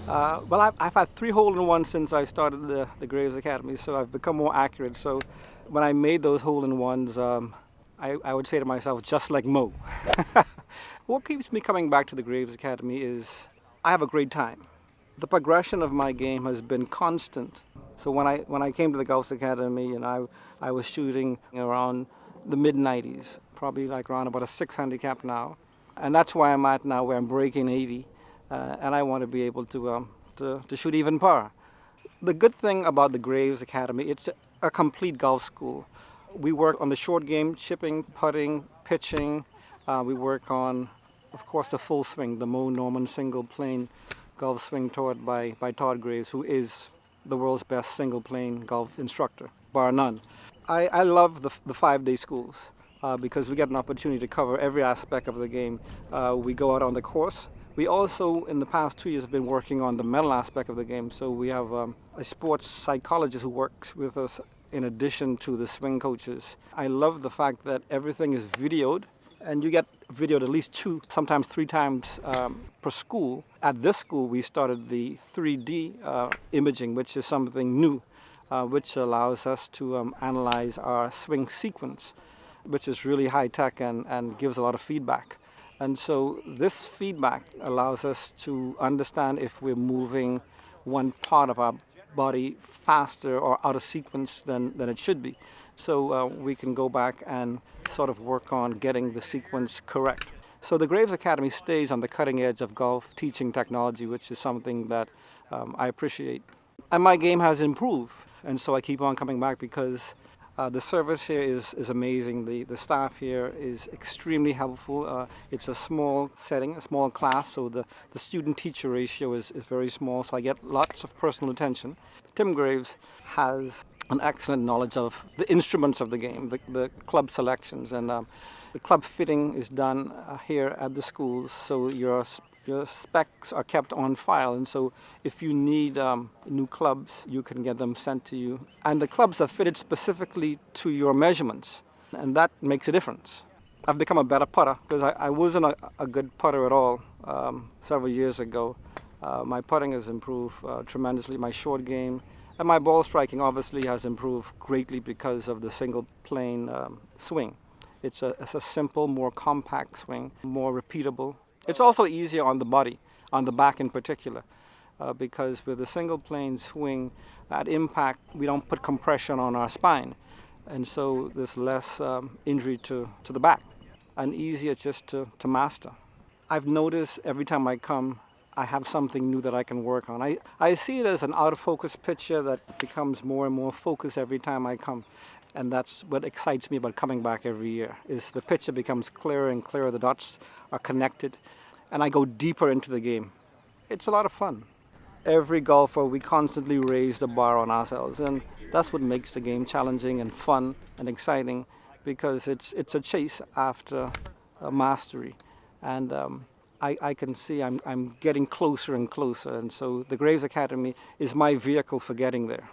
I've had three hole-in-ones since I started the Graves Academy, so I've become more accurate. So when I made those hole-in-ones, I would say to myself, just like Mo. What keeps me coming back to the Graves Academy is I have a great time. The progression of my game has been constant. So when I came to the Golf Academy, I was shooting around the mid-90s, probably like around about a 6 handicap now. And that's where I'm at now, where I'm breaking 80. And I want to be able to shoot even par. The good thing about the Graves Academy, it's a complete golf school. We work on the short game, chipping, putting, pitching. We work on, of course, the full swing, the Mo Norman single plane golf swing taught by Todd Graves, who is the world's best single plane golf instructor, bar none. I love the 5-day schools because we get an opportunity to cover every aspect of the game. We go out on the course. We also, in the past 2 years, have been working on the mental aspect of the game. So we have a sports psychologist who works with us in addition to the swing coaches. I love the fact that everything is videoed, and you get videoed at least 2, sometimes 3 times per school. At this school, we started the 3D imaging, which is something new, which allows us to analyze our swing sequence, which is really high-tech and gives a lot of feedback. And so this feedback allows us to understand if we're moving one part of our body faster or out of sequence than it should be. So we can go back and sort of work on getting the sequence correct. So the Graves Academy stays on the cutting edge of golf teaching technology, which is something that I appreciate. And my game has improved, and so I keep on coming back because the service here is amazing. The staff here is extremely helpful. It's a small setting, a small class, so the student-teacher ratio is very small, so I get lots of personal attention. Tim Graves has an excellent knowledge of the instruments of the game, the club selections, and the club fitting is done here at the schools, so your specs are kept on file, and so if you need new clubs, you can get them sent to you. And the clubs are fitted specifically to your measurements, and that makes a difference. I've become a better putter because I wasn't a good putter at all several years ago. My putting has improved tremendously, my short game, and my ball striking obviously has improved greatly because of the single plane swing. It's a simple, more compact swing, more repeatable. It's also easier on the body, on the back in particular, because with a single plane swing, at impact, we don't put compression on our spine. And so there's less injury to the back and easier just to master. I've noticed every time I come, I have something new that I can work on. I see it as an out-of-focus picture that becomes more and more focused every time I come. And that's what excites me about coming back every year, is the picture becomes clearer and clearer, the dots are connected, and I go deeper into the game. It's a lot of fun. Every golfer, we constantly raise the bar on ourselves, and that's what makes the game challenging and fun and exciting, because it's a chase after mastery. And I can see I'm getting closer and closer, and so the Graves Academy is my vehicle for getting there.